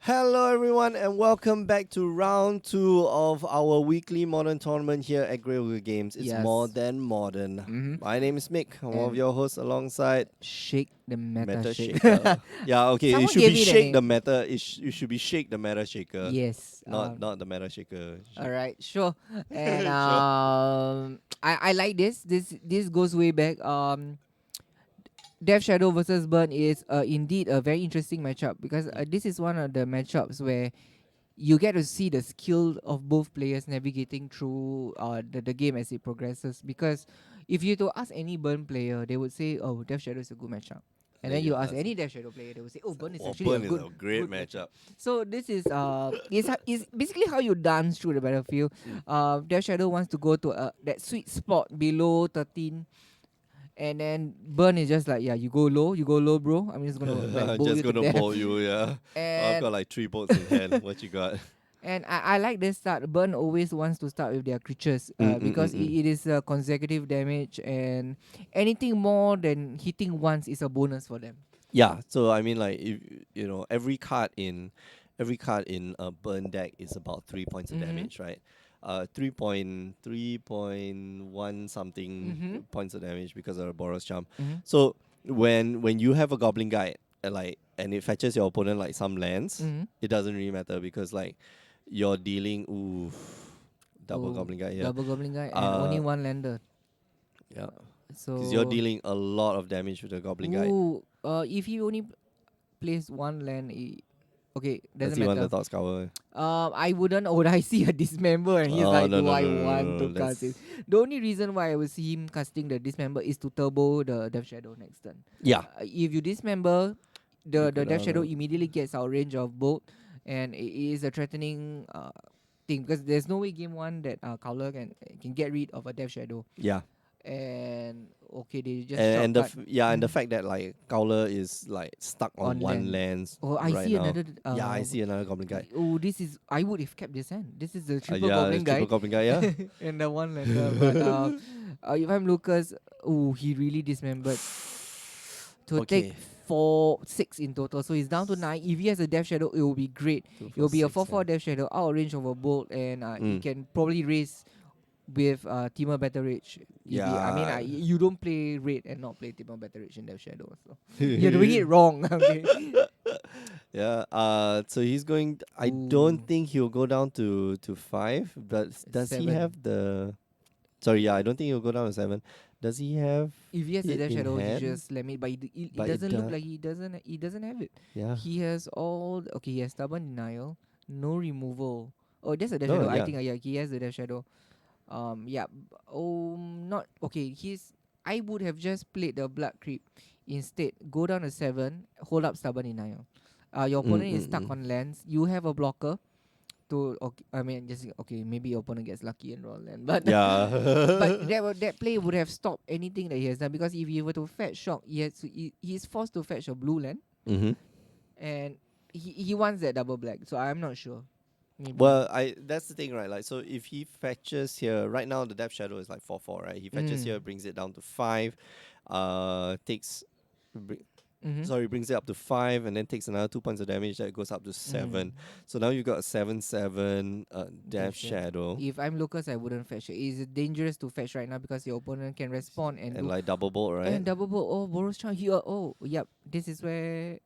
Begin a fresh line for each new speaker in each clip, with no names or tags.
Hello, everyone, and welcome back to round two of our weekly modern tournament here at Grey Games. It's more
Yes.
than modern.
Mm-hmm.
My name is Mick. I'm one of
And
your hosts alongside
shake the meta
Meta
shake.
Shaker. Yeah, okay. It
Someone
should be
gave me the
Shake the
name.
Meta. It should be Shake the Meta Shaker,
Yes.
not the Meta Shaker.
All right. Sure. And
Sure.
I like this. This goes way back. Death Shadow versus Burn is indeed a very interesting matchup because this is one of the matchups where you get to see the skill of both players navigating through the game as it progresses. Because if you to ask any Burn player, they would say, "Oh, Death Shadow is a good matchup." And then you
Yeah,
ask any Death Shadow player, they will say, "Oh, Burn is actually a
Burn is
good
a great
good matchup."
matchup.
So this is basically how you dance through the battlefield.
Mm.
Death Shadow wants to go to that sweet spot below 13. And then Burn is just like, yeah, you go low, bro. I'm just gonna like
I'm
bowl
just
you to
gonna
death.
bowl you, yeah. I've
And
got like 3 bolts in hand. What you got?
I like this start. Burn always wants to start with their creatures because it is consecutive damage, and anything more than hitting once is a bonus for them.
Yeah, so I mean, like, if you know, every card in a burn deck is about 3 points of
Mm-hmm.
damage, right? 3.1 something
Mm-hmm.
points of damage because of the Boros charm.
Mm-hmm.
So when you have a Goblin Guide and it fetches your opponent like some lands,
Mm-hmm.
it doesn't really matter because like you're dealing double
Oh,
Goblin Guide, yeah.
double goblin guy and only
Uh
one lander.
yeah, because you're
So,
dealing a lot of damage with the Goblin Guide.
if he only plays one land, okay,
Does
doesn't
he want the
matter.
Thought Scour?
I wouldn't. Would I see a dismember and he's
Oh,
like,
no,
"Do
no,
I
no, no,
want
no,
to
no.
cast it?"
Let's.
The only reason why I would see him casting the dismember is to turbo the Death Shadow next turn.
Yeah.
If you dismember,
You
the
could
Death Shadow
have.
immediately gets out range of bolt, and it is a threatening thing because there's no way game one that Cowler can get rid of a Death Shadow.
Yeah.
And okay, they just
And the
shortcut
and the fact that like Cowler is like stuck on
on
one
land.
lands
Oh, I
right
see
now.
another.
Yeah, I see another Goblin Guy.
Oh, this is. I would have kept this hand. This is the triple
Yeah,
goblin
it's triple
guy,
Goblin Guy. Yeah.
and the one lander. But if I'm Lucas, oh, he really dismembered to take
Okay.
6 in total. So he's down to 9. If he has a Death Shadow, it will be great.
Two
It
for
will be a
6.
4/4 Death Shadow out of range of a bolt, and he can probably raise with Teamer Battle Rage. I mean,
Yeah.
you don't play Raid and not play Teamer Battle Rage in Death Shadow. So you're doing it wrong. Okay.
Yeah. So he's going. I don't
Ooh,
think he'll go down to 5. But does he
7.
have the? Sorry. Yeah. I don't think he'll go down to 7. Does he have
If he has the
it
Death
in
Shadow, he
hand?
just let me. But it
But it
doesn't look
does.
like he doesn't have it.
Yeah.
He has all. Okay, he has Stubborn Denial, no removal. Oh, that's a Death
No.
Shadow. I
Yeah.
think yeah, he has the Death Shadow. Yeah. Not okay. I would have just played the Blood Creep instead. Go down to 7. Hold up Stubborn Denial. Your opponent is stuck
Mm.
on lands. You have a blocker. Okay, I mean, just okay. Maybe your opponent gets lucky and roll land, but
Yeah.
but that play would have stopped anything that he has done because if he were to fetch shock, he's forced to fetch a blue land,
Mm-hmm.
and he wants that double black. So I'm not sure. Maybe.
Well, I that's the thing, right? Like, so if he fetches here, right now the Depth Shadow is like 4/4, right? He fetches here, brings it down to 5, takes, br-
Mm-hmm.
sorry, brings it up to 5, and then takes another 2 points of damage that goes up to 7. So now you've got a 7/7 Depth Shadow
If I'm Lucas, I wouldn't fetch it. It's dangerous to fetch right now because your opponent can respond and
and
do
like double bolt, right?
and double bolt. Oh, Boros Charm here. Oh, yep. This is where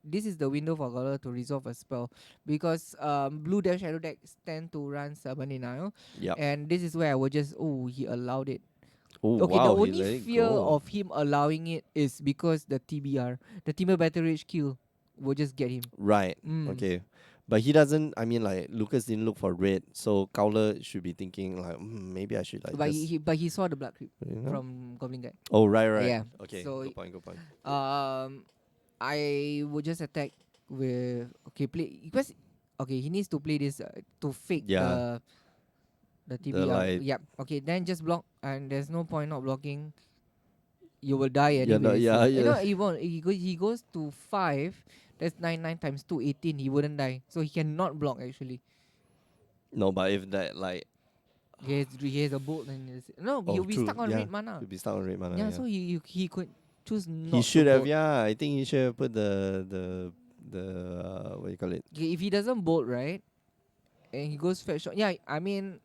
this is the window for color to resolve a spell because blue dash shadow decks tend to run Stubborn Denial,
Yep.
and this is where I would just he allowed it.
Oh
Okay, the
wow, he
only
let it
fear
go.
of him allowing it is because the TBR, the Teamer Battle Rage kill, will just get him.
Right.
Mm.
Okay. But he doesn't. I mean, like Lucas didn't look for red, so Cowler should be thinking like, maybe I should like
But
just,
he saw the blood creep
you know.
from Goblin Guy.
Oh right, right.
Yeah.
Okay,
So
good point, good point.
I would just attack with play because he needs to play this to fake
Yeah,
the
the
TBR.
like,
Yep. Okay, then just block, and there's no point not blocking. You will die
yeah, no,
anyways.
yeah,
You know,
yeah.
he won't. He goes to 5. That's 9 times 2 18. He wouldn't die, so he cannot block actually.
No, but if that like,
He has a bolt and no,
oh,
he'll be
true,
stuck on
yeah,
red mana.
he'll be stuck on red mana.
Yeah,
Yeah,
so he could choose
he
not to
should have.
bolt.
Yeah, I think he should have put what do you call it?
Okay, if he doesn't bolt right, and he goes fetch shot, yeah, I mean,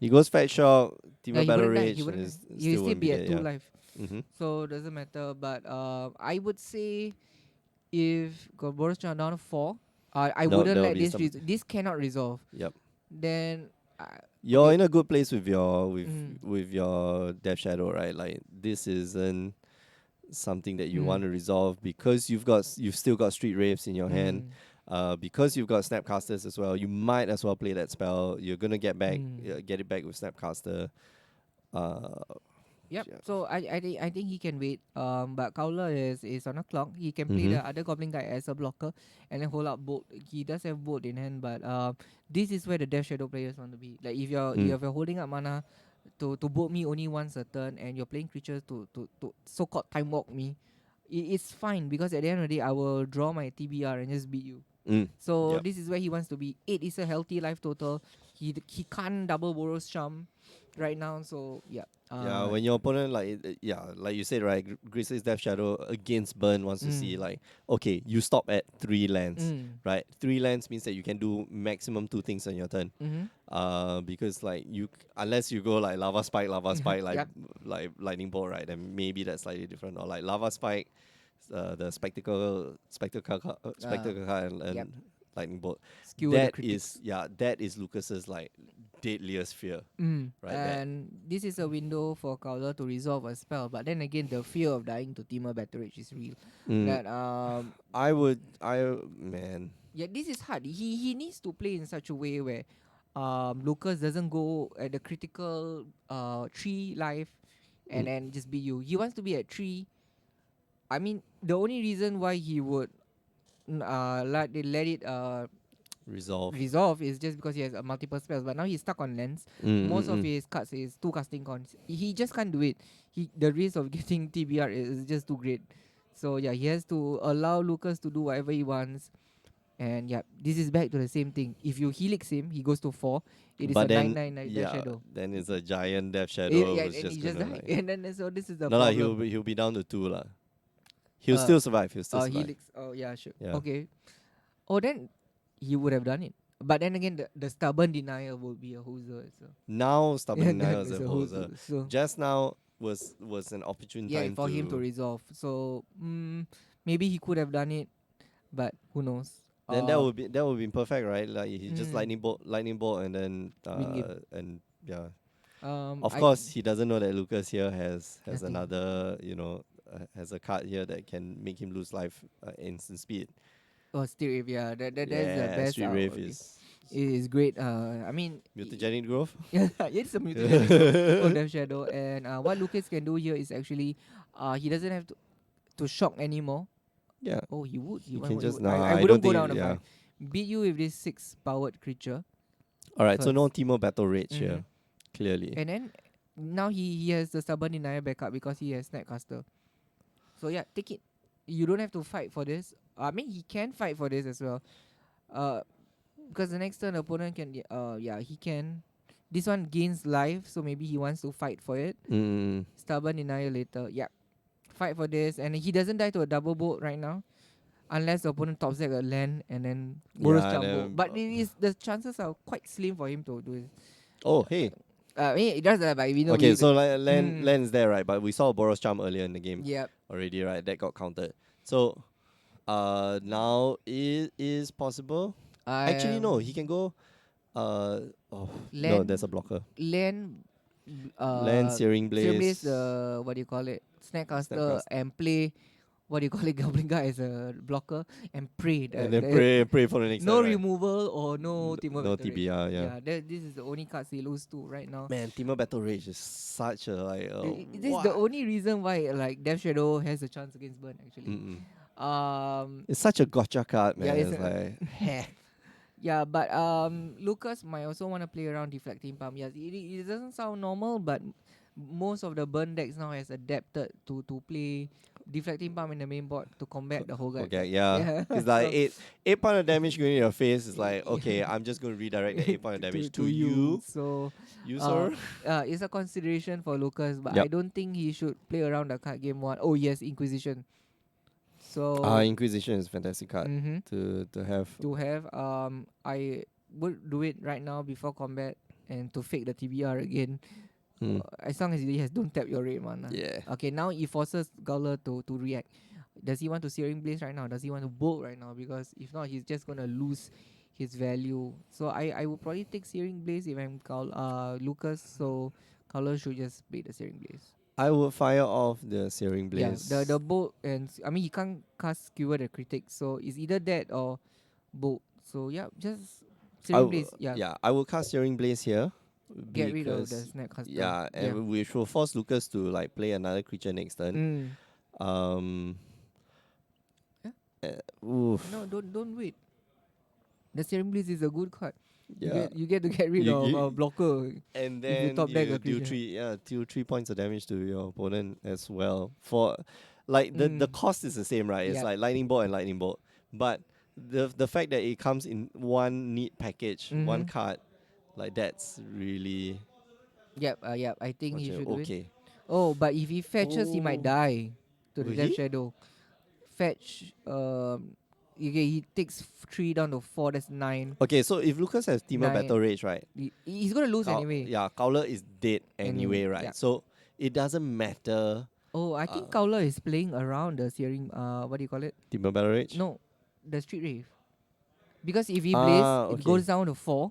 He goes Fat Shock,
yeah,
Teemo
he
Battle
wouldn't die. He
Rage,
wouldn't
and
die. He will
still
still
won't be
be at
dead.
2
Yeah.
life.
Mm-hmm.
So doesn't matter. But I would say if got Boros Chan down to 4, I
No,
wouldn't
there will
let
be
this
some.
this cannot resolve.
Yep.
Then
You're
okay.
in a good place with your
Mm,
with your Death Shadow, right? Like this isn't something that you want
mm,
to resolve because you've still got Street Wraiths in your hand.
mm,
Because you've got Snapcasters as well, you might as well play that spell. You're gonna
mm.
get it back with Snapcaster. Uh,
Yep.
yeah.
So I think he can wait. But Kowler is on a clock. He can play
Mm-hmm.
the other Goblin guy as a blocker and then hold up bolt. He does have bolt in hand, but this is where the Death Shadow players want to be. Like if you're holding up mana to bolt me only once a turn and you're playing creatures to so called time walk me, it's fine because at the end of the day I will draw my TBR and just beat you.
Mm.
So
Yep.
this is where he wants to be. 8 is a healthy life total. He can't double Boros Charm right now. So yeah.
Yeah, when your opponent like you said, right, Grixis Death Shadow against Burn wants to see
Mm,
like, okay, you stop at 3 lands,
mm,
right? 3 lands means that you can do maximum 2 things on your turn.
mm-hmm.
Because like unless you go like lava spike,
Yep.
like lightning bolt, right? Then maybe that's slightly different. Or like lava spike, the spectacle card
Yep.
and lightning bolt.
Skewer the critics.
That is Lucas's like deadliest fear, right? That
And this is a window for Kowler to resolve a spell. But then again, the fear of dying to Teamer Batterage is real.
mm,
That
man.
yeah, this is hard. He needs to play in such a way where Lucas doesn't go at the critical 3 life and
Mm,
then just beat you. He wants to be at 3. I mean, the only reason why he would let it
resolve.
resolve is just because he has multiple spells. But now he's stuck on lens. Most of his cards is 2 casting cons. He just can't do it. The risk of getting TBR is just too great. So yeah, he has to allow Lucas to do whatever he wants. And yeah, this is back to the same thing. If you helix him, he goes to 4. It is a
But then
9/9 Death
yeah,
Shadow.
then it's a giant Death Shadow
Yeah,
who's
and
just
he just
gonna
died.
like
And then so this is the
no lah,
problem.
he'll be down to 2 lah. He'll
Uh,
still survive. He'll still survive.
helix. Oh yeah, sure.
Yeah.
Okay. Oh, then he would have done it. But then again, the stubborn denial would be a hoser. So
Now stubborn
that
denial is
is
a
a
hoser.
hoser. So
Just now was an opportune
yeah,
time
for him to resolve. So maybe he could have done it, but who knows?
then that would be perfect, right? Like he just
Mm,
lightning bolt, and then
win game.
and yeah. Of
I
course, he doesn't know that Lucas here has
nothing.
another, has a card here that can make him lose life instant speed.
Oh, still, if yeah, that's the
Yeah,
best
Street
out.
Wraith
It
is
is great. I mean,
mutagenic growth.
yeah, it's a mutagenic growth of Death Shadow, and what Lucas can do here is actually, he doesn't have to shock anymore.
Yeah,
Oh, he would.
he
Why
can
would he
just
would?
nah.
I
I
wouldn't
don't
go
think
down to
yeah.
5. Beat you with this 6 powered creature
All right, so
first.
no Teemo Battle Rage
Mhm.
here, clearly.
And then now he has the stubborn denier backup because he has Snapcaster. So yeah, take it. You don't have to fight for this. I mean, he can fight for this as well. Uh, because the next turn opponent can he can. This one gains life, so maybe he wants to fight for it.
Mm,
Stubborn denier later. Yeah, fight for this, and he doesn't die to a double bolt right now, unless the opponent top deck a land and then Boros
yeah,
Jumbo.
then,
But the chances are quite slim for him to do it.
oh hey,
I mean, it does, but we know.
okay, so like
Mm,
land's there, right? But we saw Boros Charm earlier in the game
yep.
already, right? That got countered. So now it is possible. Actually, no, he can go. Oh no, there's a
Land,
blocker.
land,
Land, Searing Blaze,
what do you call it? Snackcaster
Snapcast,
and play. What do you call it? Goblin guy as a blocker and pray.
and then pray for the next
No
turn, right?
removal or no Teemo
No
Battle Rage.
TBR, yeah.
Yeah, this is the only cards he lose to right now.
Man, Teemo Battle Rage is such a like.
This is the only reason why like Death Shadow has a chance against Burn actually.
Mm-mm.
Um,
It's such a gotcha card,
yeah,
man.
it's
It's like, heh.
yeah, but Lucas might also want to play around deflecting pump. Yes, it doesn't sound normal, but most of the burn decks now has adapted to play deflecting pump in the main board to combat the whole guy.
Okay, yeah.
Yeah.
It's like
So-
8 point of damage going in your face. Is like, okay, I'm just going to redirect the 8 point of damage to you.
So
You,
uh,
sir.
it's a consideration for Lucas, but
Yep.
I don't think he should play around the card game 1. Oh yes, Inquisition. So
Inquisition is a fantastic card
mm-hmm,
to have.
to have I would do it right now before combat and to fake the TBR again.
Hmm.
As long as he has don't tap your red mana.
Yeah.
Okay, now it forces Gowler to react. Does he want to Searing Blaze right now? Does he want to bolt right now? Because if not, he's just gonna lose his value. So I will probably take Searing Blaze if I'm Lucas. So Gowler should just play the Searing Blaze.
I would fire off the Searing
Yeah,
Blaze.
the bolt and I mean he can't cast Skewer the critic, so it's either that or bolt. So yeah, just Searing Blaze. Yeah,
Yeah, I will cast Searing Blaze here
get rid of the
because
Snapcaster.
yeah,
Yeah.
and which will force Lucas to like play another creature next turn.
Mm.
Um,
Yeah.
Oof.
No, don't wait. The Searing Blaze is a good card.
Yeah.
You get to get rid
You-
of
you-
a blocker.
And
If you
then
top deck
you
a
do
creature.
deal 3 points of damage to your opponent as well. For like the cost is the same, right? It's
Yep.
like lightning bolt and lightning bolt. But the fact that it comes in one neat package, one
Mhm.
card, like that's really
Yep. I think he should do it.
okay.
Oh, but if he fetches, he might
Oh.
die to the
Will
Death
he?
Shadow. Fetch. Okay, he takes 3 down to 4. That's 9.
Okay, so if Lucas has Teamer
9.
Battle Rage, right?
He's gonna lose anyway.
Yeah, Cowler is dead anyway, right?
Yeah.
So it doesn't matter.
Oh, I think Cowler is playing around the Searing. What do you call it?
Teamer Battle Rage?
No, the Street Rave. Because if he plays, it
Okay.
goes down to 4,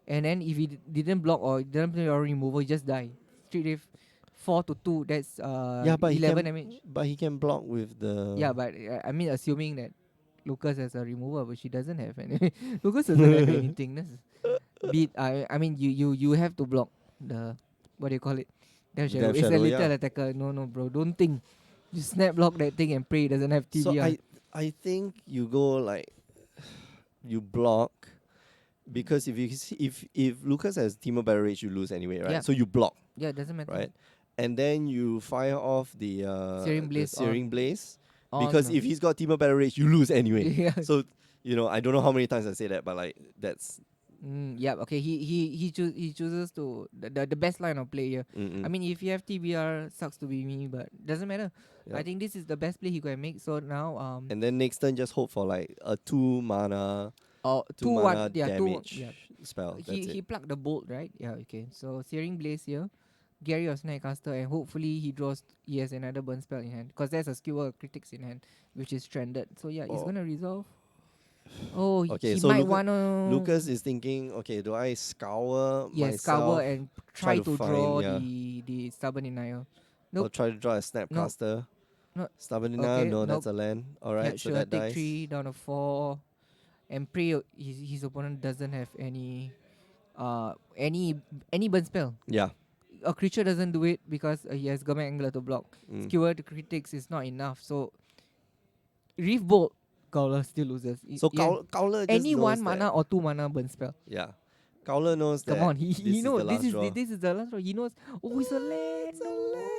and then if he didn't block or didn't play your removal, he just die. Street Rave 4 to 2. That's
Yeah, but
11 damage.
But he can block with the.
Yeah, but I mean, assuming that Lucas has a removal, but she doesn't have any. Lucas doesn't have anything. That's I mean, you have to block the what do you call it? Death
The
Shadow.
Death
It's a
Shadow,
little
yeah.
attacker. No, bro. Don't think. You snap block that thing and pray it doesn't have
So
TBR.
I think you go like you block because if Lucas has Teamer Battle Rage, you lose anyway, right?
Yeah.
So you block,
Yeah, it doesn't matter.
right? And then you fire off the
Searing Blaze
Searing
on.
Blaze.
On,
Because if he's got Teamer Battle Rage, you lose anyway.
Yeah.
So, I don't know how many times I say that, but like that's
Yeah. Okay. He chooses to the best line of play here.
mm-mm.
I mean, if you have TBR, sucks to be me, but doesn't matter.
Yep.
I think this is the best play he can make. So now
And then next turn just hope for like a 2 mana
two
mana
one yeah two
damage
yeah.
spell. That's
He
it.
plucked the bolt, right? Yeah. Okay. So Searing Blaze here, Gary or Snapcaster, and hopefully he has another burn spell in hand because there's a skewer critics in hand which is stranded. So yeah, it's
Oh.
gonna resolve. Oh,
Okay,
he
so
might wanna
Lucas is thinking, okay, do I scour myself
scour and try to
find,
draw
yeah.
the stubborn denial.
or
Nope.
try to draw a Snapcaster?
No.
Stubborn
Okay,
no,
nope.
that's a land. Alright,
Yeah,
so
sure.
that
Take
dies.
3 down to 4, and pray his opponent doesn't have any burn spell.
Yeah.
A creature doesn't do it because he has Gurmag Angler to block.
Mm.
Skewer to critics is not enough. So Reef Bolt, Gowler still loses.
So Cowler just
any
knows
1 mana
that,
or 2 mana burn spell.
yeah. Cowler knows that
Come on,
this
he
is
knows
the last draw.
this is the last draw. He knows. Oh, it's a land.
It's a
No.
land.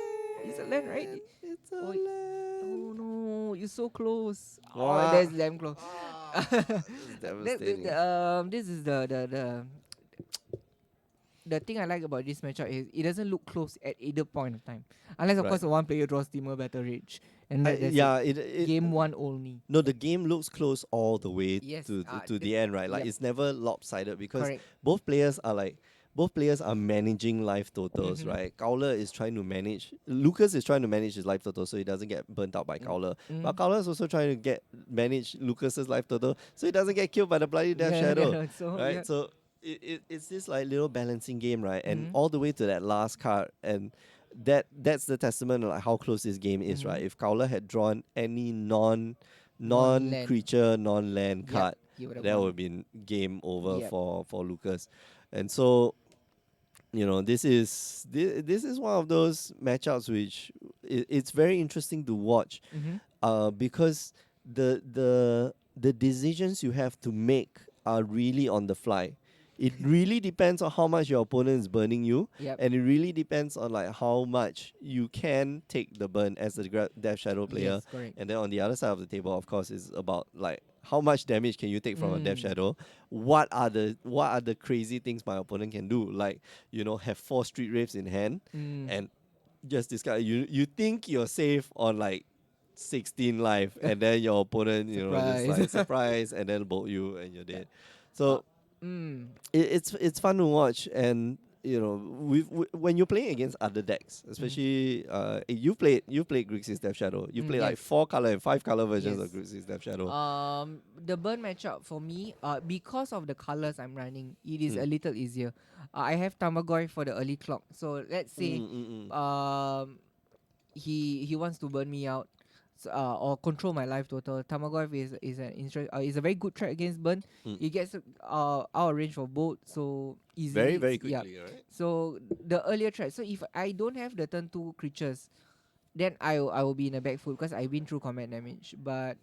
It's a land, right?
It's a
Oh,
land.
Oh no, you're so close.
Wow.
Oh, that's damn close.
It's devastating.
This is the thing I like about this matchup is it doesn't look close at either point of time, unless of
Right.
course the one player draws Teamer Battle Rage, and that's
yeah,
it. Game 1 only.
No, the game looks close all the way
Yes,
to the end, right? Like
yep.
it's never lopsided because
Correct.
both players are managing life totals,
Mhm.
right? Cowler is trying to manage. Lucas is trying to manage his life total so he doesn't get burnt out by Cowler. But Cowler is also trying to manage Lucas's life total so he doesn't get killed by the bloody Death Shadow,
So,
right?
yeah.
So it's this like little balancing game, right? And
Mhm.
all the way to that last card, and that's the testament of like how close this game is,
Mhm.
right? If Cowler had drawn any
Non-land.
non-creature, non-land
Yep,
card,
he would have
that
won.
would have been game over
Yep.
for Lucas. And so, this is one of those matchups which it's very interesting to watch,
Mhm.
because the decisions you have to make are really on the fly. It really depends on how much your opponent is burning you,
Yep.
and it really depends on like how much you can take the burn as a Death Shadow player.
Yes, correct.
And then on the other side of the table, of course, is about like how much damage can you take from a Death
Mm.
Shadow? What are the crazy things my opponent can do? Like, have 4 Street Raves in hand
Mm.
and just discard. You think you're safe on like 16 life, and then your opponent, just
Surprise.
like surprise, and then bolt you, and you're
Yeah.
dead.
Uh,
So
mm,
it's fun to watch, and when you're playing against other decks,
mm,
especially you played Grixis Death Shadow. You played like
yes.
4 color and 5 color versions of
Yes.
Grixis Death Shadow.
The burn matchup for me, because of the colors I'm running, it is a
Mm.
little easier. I have Tamagoi for the early clock, so let's say,
Mm, mm, mm.
um, he wants to burn me out, or control my life total. Tamagoi is a very good threat against burn.
Mm.
He gets out of range for bolt so
Very,
easily.
very
Yeah.
quickly, right?
So the earlier threat. So if I don't have the turn 2 creatures, then I will be in a back foot because I've been through combat damage. But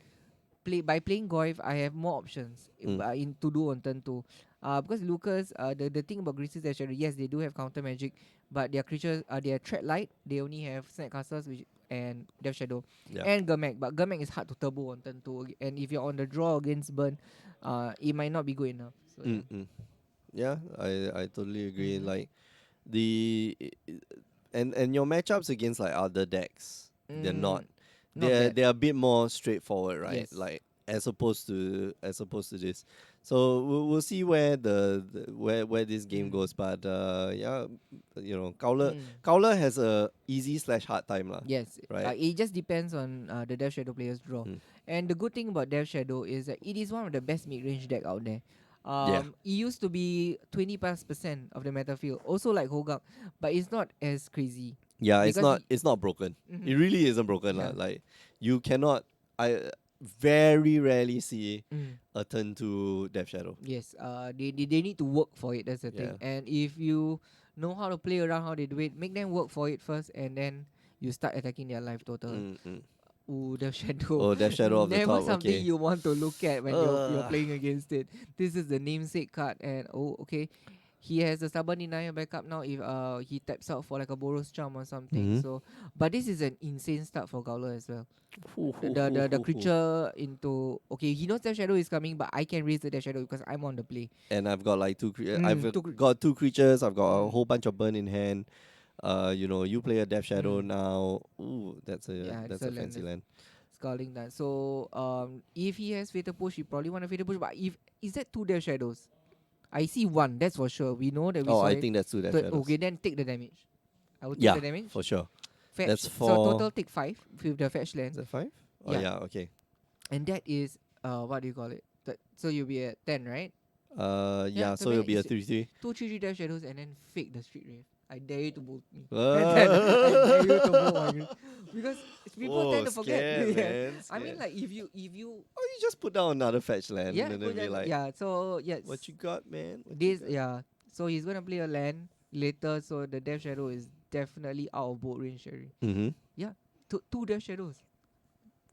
by playing Goive, I have more options
Mm.
in to do on turn 2. Because Lucas, the thing about Grixis and Shadow, yes, they do have counter magic, but their creatures, they are threat light. They only have Snake Castles and Death Shadow
Yeah.
and Gurmek. But Gurmek is hard to turbo on turn 2, and if you're on the draw against Burn, it might not be good enough. So yeah.
Mm, mm. Yeah, I totally agree.
Mm-hmm.
Like the and your matchups against like other decks, they're not
Mm, not bad.
they're a bit more straightforward, right?
Yes.
Like as opposed to this. So we'll see where where this game
Mm.
goes. But yeah, Kowler
Mm.
Kowler has a easy slash hard time lah,
Yes,
right?
it just depends on the Death Shadow player's draw.
Mm.
And the good thing about Death Shadow is that it is one of the best mid-range deck out there.
Yeah.
It used to be 20+% of the meta field, also like Hogak, but it's not as crazy
Yeah,
because
it's not broken. It
mhm,
really isn't broken lah.
yeah,
Like you cannot I very rarely see
mm,
a turn to Death Shadow.
yes, they need to work for it. That's the
Yeah.
thing. And if you know how to play around how they do it, make them work for it first, and then you start attacking their life total.
Mm, mm.
Ooh, the shadow.
Oh, Death Shadow of the
Never
top.
something
Okay.
you want to look at when you're
Uh,
playing against it. This is the namesake card, and oh, okay. He has a stubborn denial backup now if he taps out for like a Boros charm or something.
mhm.
So, but this is an insane start for Gowler as well.
Hoo,
The
hoo,
the,
hoo,
the, the
hoo, hoo.
creature into okay, he knows Death Shadow is coming, but I can raise the Death Shadow because I'm on the play.
And I've got like I've
Mm,
got 2 creatures. I've got a
mm,
whole bunch of burn in hand. You play a Death Shadow
mm.
now. Ooh,
Yeah, it's
that's
a
a fancy
land.
land.
Scalding that. So if he has Fatal Push, he probably want a Fatal Push. But if is that 2 Death Shadows? I see 1. That's for sure. We know that we
Oh,
saw
I
it.
think that's 2 Death Shadows.
Okay, then take the damage. I will take
Yeah,
the damage.
for sure.
Fetch.
That's
So
for.
total take 5 with the fetch
Is
land.
that 5? Oh
Yeah,
yeah. Okay.
and that is what do you call it? So you'll be at 10, right? Yeah,
Yeah.
so
So it'll
then
be a
it's
3/3.
2 3 Death Shadows and then fake the Street Rave. I dare you to bolt me. I dare you to bolt my because people
Oh,
tend to forget.
scared,
Yeah.
man.
I mean,
Scared.
like if you
Oh, you just put down another fetch land
yeah
and then be like,
yeah. So yes,
"What you got, man? What you
this
got?"
yeah. So he's gonna play a land later. So the Death Shadow is definitely out of bolt range, Sherry.
Mm-hmm.
Yeah, two Death Shadows.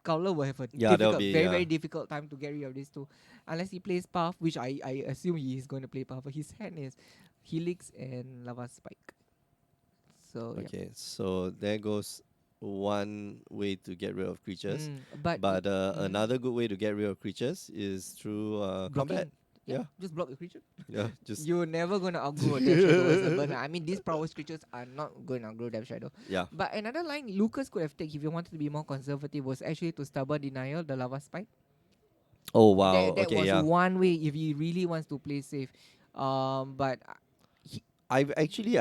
Kowler will have a
Yeah, that'll
difficult,
be
very
yeah.
very difficult time to get rid of these two, unless he plays Path, which I assume he is going to play Path. But his hand is Helix and Lava Spike. So yeah.
Okay, so there goes one way to get rid of creatures.
But
But another good way to get rid of creatures is through combat.
blocking, yeah,
Yeah,
just block the creature.
yeah, just
You're never gonna outgrow a Death Shadow as a burner. I mean, these prowess creatures are not going to outgrow Death Shadow.
yeah.
But another line Lucas could have taken if he wanted to be more conservative was actually to stubborn denial the lava spike.
Oh wow.
That
Okay,
was
yeah.
one way if he really wants to play safe. But
I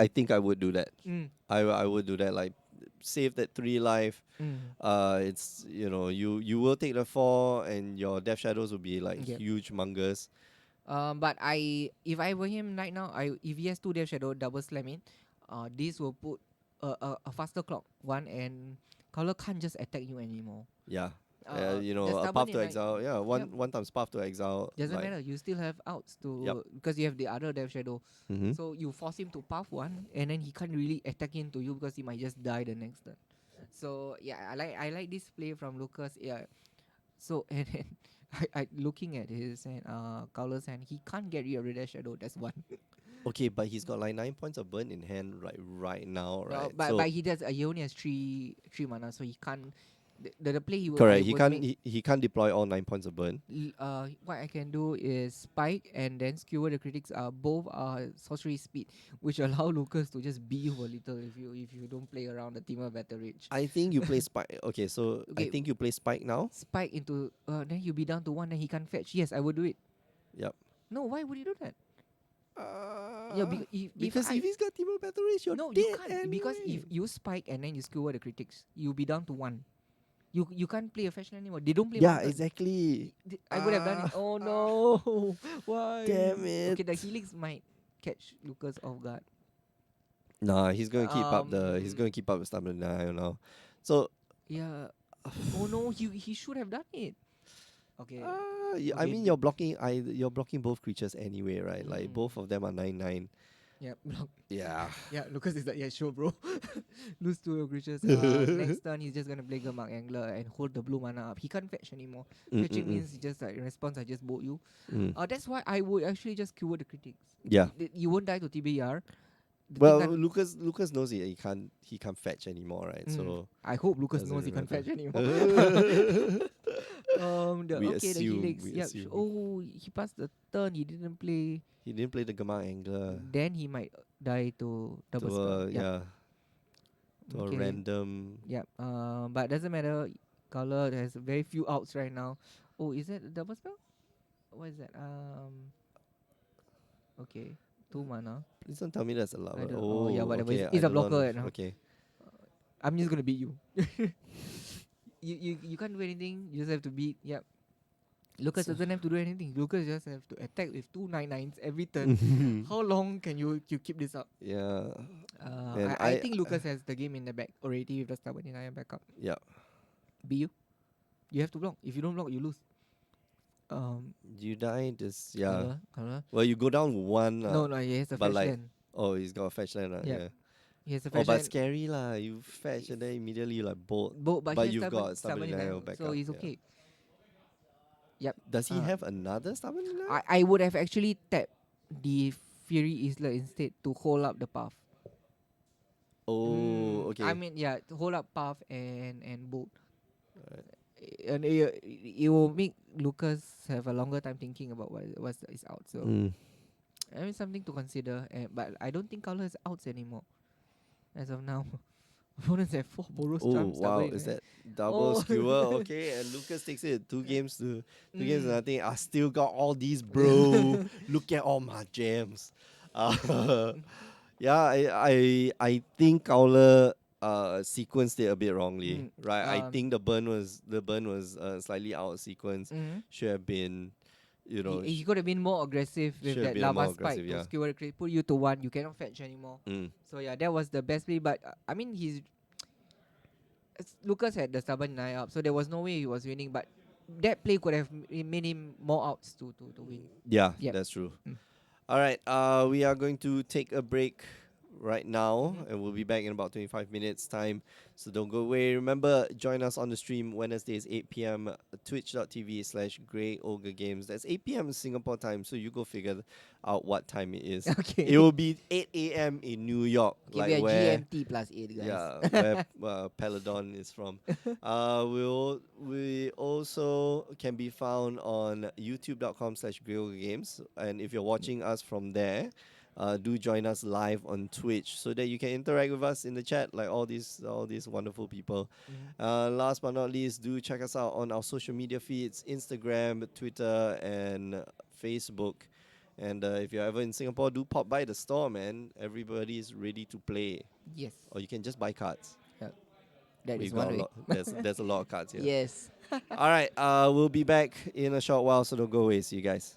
think I would do that.
mm,
I would do that. Like save that 3 life.
mm,
It's you will take the 4 and your death shadows will be like
yeah.
huge mongers.
But if I were him right now, if he has 2 Death Shadow double slam in, this will put a faster clock one and Color can't just attack you anymore.
Yeah.
The
A
stubborn
path to
in
exile. Yeah,
yep.
one times path to exile.
Doesn't
like,
matter. You still have outs
Yep.
to because you have the other Death Shadow.
Mm-hmm.
So you force him to path one, and then he can't really attack into you because he might just die the next turn. So yeah, I like this play from Lucas. Yeah. So and then I looking at his hand, Cowler's hand, he can't get rid of the Death Shadow. That's one.
Okay, but he's got like 9 points of burn in hand right now, right?
But
So
he does. He only has three mana, so he can't. The play I
Correct. He
would
can't.
make.
He can't deploy all 9 points of burn.
What I can do is spike and then skewer the critics. Both sorcery speed, which allow Lucas to just beat you a little if you don't play around the team of battle rage.
I think you play Spike. Okay, so I
Okay,
think you play Spike now.
spike into then he'll be down to 1, then he can't fetch. Yes, I would do it.
Yep.
No, why would you do that? Yeah,
Uh,
because
if he's got Team of Battle Race, you're
no,
dead
you can't, because if
anyway.
you spike and then you skewer the critics, you'll be down to 1. You can't play a fashion anymore. They don't play
Yeah,
mountain.
exactly.
I would have done it. Oh no! Why?
Damn
Okay, the
it.
Helix might catch Lucas off guard.
Nah, he's gonna keep up the. He's
Um.
gonna keep up with stamina. I don't know. So,
Yeah. Oh no! He should have done it. Okay.
I
Okay.
mean, you're blocking. You're blocking both creatures anyway, right? Like
Mm.
both of them are 9/9.
Yeah. Block.
Yeah.
Yeah. Lucas is like, yeah, sure, bro. Lose 2 your creatures. Next turn he's just gonna play Mark Angler and hold the blue mana up. He can't fetch anymore. Fetching means he just like in response I just bolt you. That's why I would actually just cure the critics.
Yeah.
You won't die to TBR. The
Well,
thing
Lucas knows he can't fetch anymore, right? So
I hope Lucas
doesn't
knows he can't
matter.
fetch anymore.
We
The
assume,
Helix.
we
Yeah.
assume.
Oh, he passed the turn. He didn't play.
He didn't play the Gamma Angler
Then he might die to double
to
skull.
a
Yeah.
to a
Okay.
random.
Yeah. But doesn't matter. Color has very few outs right now. Oh, is that a double spell? What is that? Okay. 2 mana.
Please don't tell me that's a
I
lava.
don't.
Oh,
Yeah. Whatever.
okay.
It's
I
a
don't
blocker
know.
right now.
Okay.
I'm just gonna beat you. You can't do anything. You just have to beat. Yep. Lucas
So-
doesn't have to do anything. Lucas just have to attack with 2 9/9s every turn. How long can you keep this up?
Yeah. And
I think Lucas has the game in the back already with the stubborn denial backup.
Yeah.
Be you. You have to block. If you don't block, you lose.
You die. This. Yeah.
Color.
Well, you go down one.
No, he has a
but
fetch
like-
land.
Oh, he's got a fetch land.
Yeah.
Yeah.
He has a
Oh,
fetch
but
land.
scary lah. You fetch and then immediately you like bolt.
But
but
he has
you've
stubborn,
got stubborn denial
so
backup,
he's
yeah.
okay. Yep.
Does he
Uh,
have another stubborn denial?
I would have actually tapped the Fury Isla instead to hold up the path.
Oh, okay.
I mean, yeah, to hold up path and bolt.
Alright.
And it will make Lucas have a longer time thinking about what is out. So I mean something to consider. But I don't think Color has outs anymore as of now. Opponents have 4 Boros
Oh
Charms.
wow,
stubborn
is
denial.
that double
Oh.
skewer? Okay, and Lucas takes it 2 games to 2 games to
Mm.
nothing. I still got all these, bro. Look at all my gems. Yeah, I think Cowler sequenced it a bit wrongly, right? I think the burn was slightly out of sequence.
Mhm.
Should have been, you know.
He could have been more aggressive with
should have
that
been more
lava spike
aggressive,
to
yeah.
skewer the crate, put you to 1. You cannot fetch anymore. So yeah, that was the best play. But I mean, Lucas had the stubborn denial up, so there was no way he was winning. But that play could have made him more outs to win.
Yeah,
Yep.
that's true.
Mm.
All right, we are going to take a break right now,
Mhm.
and we'll be back in about 25 minutes time. So don't go away. Remember, join us on the stream Wednesdays 8 p.m. twitch.tv/Grey Ogre Games. That's 8 p.m. Singapore time. So you go figure out what time it is.
Okay.
It will be 8 a.m. in New York,
Okay,
like
we are
where.
GMT plus 8, guys.
Yeah, where Peladon is from. We also can be found on youtube.com/GrillGames, and if you're watching us from there, do join us live on Twitch so that you can interact with us in the chat like all these wonderful people.
Mhm.
Last but not least, do check us out on our social media feeds: Instagram, Twitter, and Facebook. And if you're ever in Singapore, do pop by the store, man. Everybody's ready to play.
Yes.
Or you can just buy cards.
That
We've
is
got
one
a
way.
lot. There's a lot of cards here.
Yes.
All right. We'll be back in a short while, so don't go away. See you guys.